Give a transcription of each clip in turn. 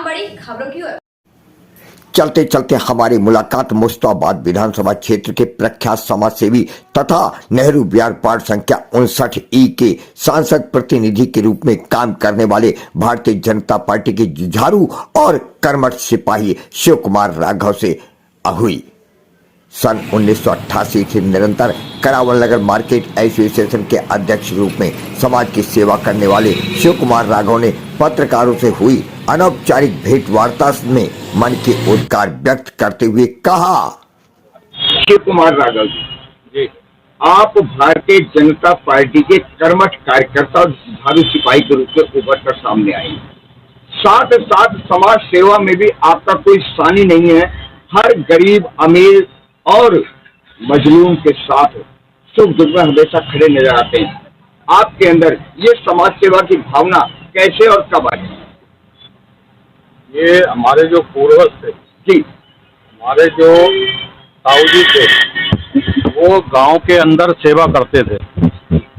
बड़ी खबरों की ओर। चलते चलते हमारी मुलाकात मुस्ताबाद विधानसभा क्षेत्र के प्रख्यात समाज सेवी तथा नेहरू विहार वार्ड संख्या 59E के सांसद प्रतिनिधि के रूप में काम करने वाले भारतीय जनता पार्टी के जुझारू और कर्मठ सिपाही शिव कुमार राघव से हुई। सन 1988 से निरंतर करावल नगर मार्केट एसोसिएशन के अध्यक्ष रूप में समाज की सेवा करने वाले शिव कुमार राघव ने पत्रकारों से हुई अनौपचारिक भेंट वार्ता में मन के उद्गार व्यक्त करते हुए कहा। शिव कुमार राघव जी, आप भारतीय जनता पार्टी के कर्मठ कार्यकर्ता और जुझारू सिपाही के रूप में उभर कर सामने आए। साथ साथ समाज सेवा में भी आपका कोई सानी नहीं है। हर गरीब, अमीर और मजलूम के साथ सुख दुख में हमेशा खड़े नजर आते हैं। आपके अंदर ये समाज सेवा की भावना कैसे और कब आई? ये हमारे जो पूर्वज थे जी, हमारे जो ताऊजी थे, वो गांव के अंदर सेवा करते थे।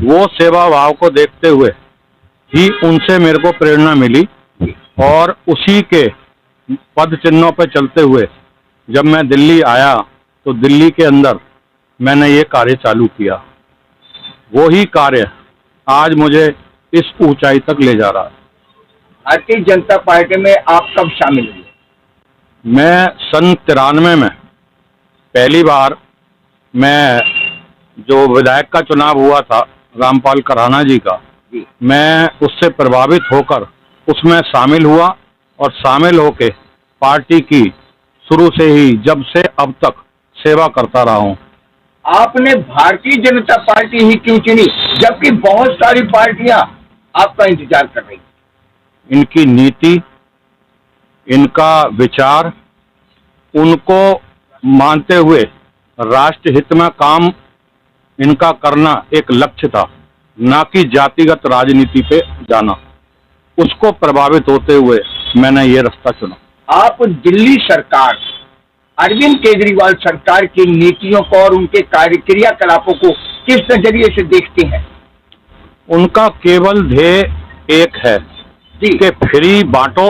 वो सेवा भाव को देखते हुए ही उनसे मेरे को प्रेरणा मिली और उसी के पद चिन्हों पर चलते हुए जब मैं दिल्ली आया तो दिल्ली के अंदर मैंने ये कार्य चालू किया। वो ही कार्य आज मुझे इस ऊंचाई तक ले जा रहा है। भारतीय जनता पार्टी में आप कब शामिल हुए? मैं सन 93 में पहली बार मैं जो विधायक का चुनाव हुआ था रामपाल कराना जी का, मैं उससे प्रभावित होकर उसमें शामिल हुआ और शामिल होके पार्टी की शुरू से ही जब से अब तक सेवा करता रहा हूँ। आपने भारतीय जनता पार्टी ही क्यों चुनी जबकि बहुत सारी पार्टियां आपका इंतजार कर रही? इनकी नीति, इनका विचार, उनको मानते हुए राष्ट्र हित में काम इनका करना एक लक्ष्य था, ना कि जातिगत राजनीति पे जाना। उसको प्रभावित होते हुए मैंने ये रास्ता चुना। आप दिल्ली सरकार, अरविंद केजरीवाल सरकार की नीतियों को और उनके क्रियाकलापों को किस नजरिए से देखते हैं? उनका केवल ध्येय एक है कि फ्री बांटो,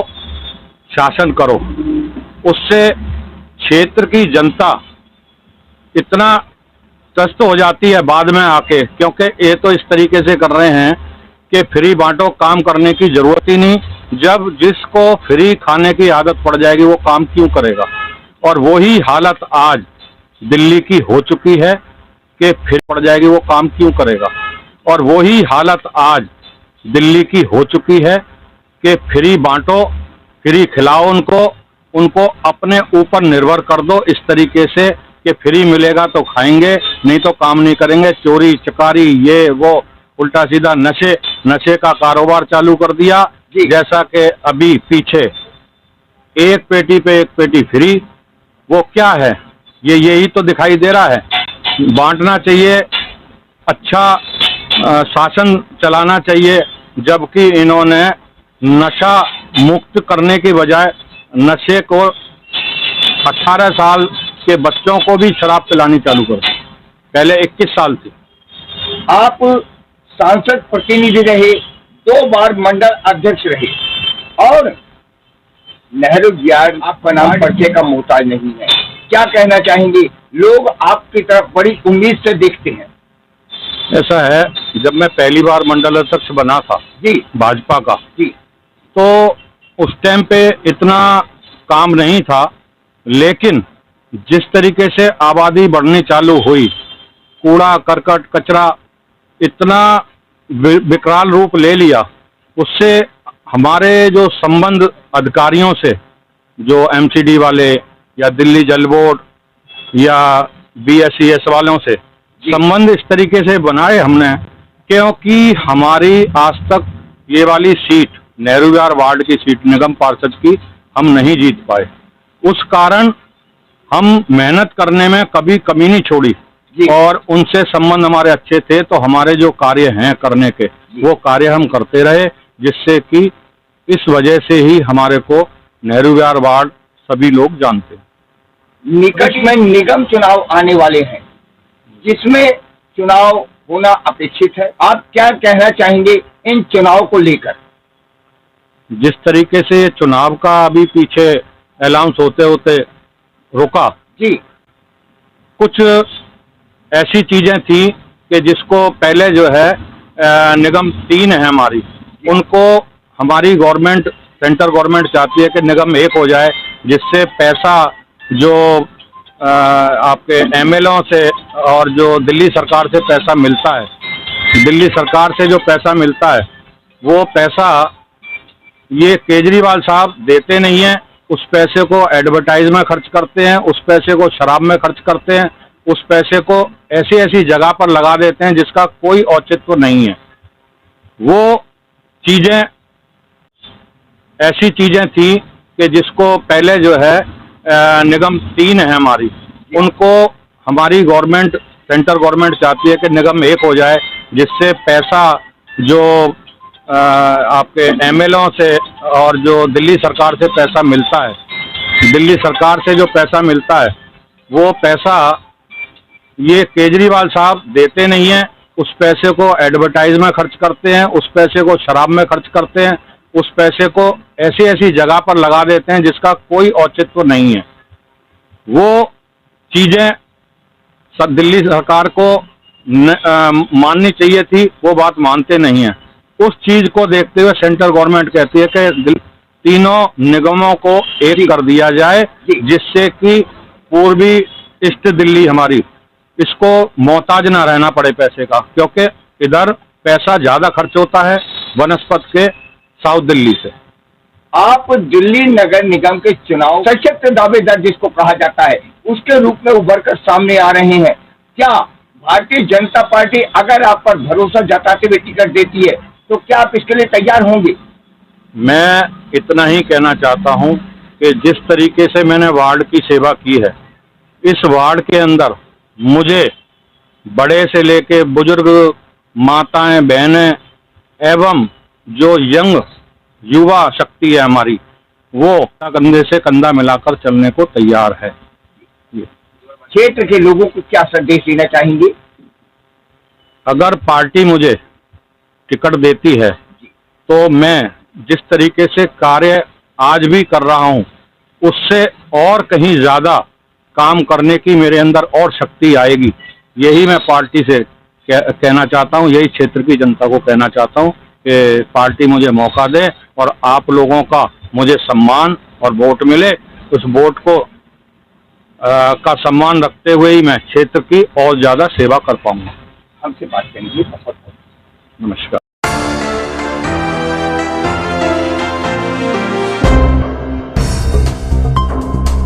शासन करो। उससे क्षेत्र की जनता इतना त्रस्त हो जाती है बाद में आके, क्योंकि ये तो इस तरीके से कर रहे हैं कि फ्री बांटो, काम करने की जरूरत ही नहीं। जब जिसको फ्री खाने की आदत पड़ जाएगी वो काम क्यों करेगा? और वही हालत आज दिल्ली की हो चुकी है कि फिर पड़ जाएगी वो काम क्यों करेगा। और वही हालत आज दिल्ली की हो चुकी है कि फ्री बांटो, फ्री खिलाओ उनको अपने ऊपर निर्भर कर दो इस तरीके से कि फ्री मिलेगा तो खाएंगे, नहीं तो काम नहीं करेंगे। चोरी चकारी, ये वो उल्टा सीधा नशे का कारोबार चालू कर दिया। जैसा कि अभी पीछे एक पेटी पे एक पेटी फ्री, वो क्या है? यही तो दिखाई दे रहा है। बांटना चाहिए, अच्छा शासन चलाना चाहिए, जबकि इन्होंने नशा मुक्त करने की बजाय नशे को 18 साल के बच्चों को भी शराब पिलानी चालू कर दी। पहले 21 साल थी। आप सांसद प्रतिनिधि रहे, 2 बार मंडल अध्यक्ष रहे और नेहरू विहार आपका नाम पर्चे का मोहताज नहीं है। क्या कहना चाहेंगे? लोग आपकी तरफ बड़ी उम्मीद से देखते हैं। ऐसा है, जब मैं पहली बार मंडल अध्यक्ष बना था जी भाजपा का जी, तो उस टाइम पे इतना काम नहीं था, लेकिन जिस तरीके से आबादी बढ़नी चालू हुई, कूड़ा करकट कचरा इतना विकराल रूप ले लिया, उससे हमारे जो संबंध अधिकारियों से, जो एमसीडी वाले या दिल्ली जल बोर्ड या बीएसईएस वालों से संबंध इस तरीके से बनाए हमने, क्योंकि हमारी आज तक ये वाली सीट, नेहरू विहार वार्ड की सीट निगम पार्षद की, हम नहीं जीत पाए। उस कारण हम मेहनत करने में कभी कमी नहीं छोड़ी और उनसे संबंध हमारे अच्छे थे, तो हमारे जो कार्य हैं करने के, वो कार्य हम करते रहे, जिससे कि इस वजह से ही हमारे को नेहरू विहार वार्ड सभी लोग जानते हैं। निकट में निगम चुनाव आने वाले हैं, जिसमें चुनाव होना अपेक्षित है। आप क्या कहना चाहेंगे इन चुनाव को लेकर? जिस तरीके से ये चुनाव का अभी पीछे अनाउंस होते होते रुका, जी कुछ ऐसी चीजें थी कि जिसको पहले जो है निगम 3 है हमारी, उनको हमारी गवर्नमेंट, सेंट्रल गवर्नमेंट चाहती है कि निगम 1 हो जाए, जिससे पैसा जो आपके एमएलओ से और जो दिल्ली सरकार से पैसा मिलता है, दिल्ली सरकार से जो पैसा मिलता है वो पैसा ये केजरीवाल साहब देते नहीं हैं। उस पैसे को एडवर्टाइज में खर्च करते हैं, उस पैसे को शराब में खर्च करते हैं, उस पैसे को ऐसी ऐसी जगह पर लगा देते हैं जिसका कोई औचित्य नहीं है। वो चीजें ऐसी चीजें थी कि जिसको पहले जो है निगम 3 है हमारी, उनको हमारी गवर्नमेंट, सेंट्रल गवर्नमेंट चाहती है कि निगम 1 हो जाए, जिससे पैसा जो आपके एमएलओ से और जो दिल्ली सरकार से पैसा मिलता है, दिल्ली सरकार से जो पैसा मिलता है वो पैसा ये केजरीवाल साहब देते नहीं हैं। उस पैसे को एडवर्टाइज में खर्च करते हैं, उस पैसे को शराब में खर्च करते हैं, उस पैसे को ऐसी ऐसी जगह पर लगा देते हैं जिसका कोई औचित्य नहीं है। वो चीजें दिल्ली सरकार को माननी चाहिए थी, वो बात मानते नहीं है। उस चीज को देखते हुए सेंट्रल गवर्नमेंट कहती है कि तीनों निगमों को एक कर दिया जाए, जिससे कि पूर्वी ईस्ट दिल्ली हमारी, इसको मोहताज ना रहना पड़े पैसे का, क्योंकि इधर पैसा ज्यादा खर्च होता है बनस्पत के साउथ दिल्ली से। आप दिल्ली नगर निगम के चुनाव सशक्त दावेदार जिसको कहा जाता है उसके रूप में उभर कर सामने आ रहे हैं। क्या भारतीय जनता पार्टी अगर आप पर भरोसा जताते हुए टिकट देती है तो क्या आप इसके लिए तैयार होंगे? मैं इतना ही कहना चाहता हूं कि जिस तरीके से मैंने वार्ड की सेवा की है, इस वार्ड के अंदर मुझे बड़े से लेके बुजुर्ग, माताएं, बहनें एवं जो यंग युवा शक्ति है हमारी, वो कंधे से कंधा मिलाकर चलने को तैयार है। क्षेत्र के लोगों को क्या संदेश देना चाहेंगे? अगर पार्टी मुझे टिकट देती है तो मैं जिस तरीके से कार्य आज भी कर रहा हूं, उससे और कहीं ज्यादा काम करने की मेरे अंदर और शक्ति आएगी। यही मैं पार्टी से कहना चाहता हूं, यही क्षेत्र की जनता को कहना चाहता हूं कि पार्टी मुझे मौका दे और आप लोगों का मुझे सम्मान और वोट मिले। उस वोट को का सम्मान रखते हुए ही मैं क्षेत्र की और ज्यादा सेवा कर पाऊंगा। हमसे बात करेंगे। नमस्कार।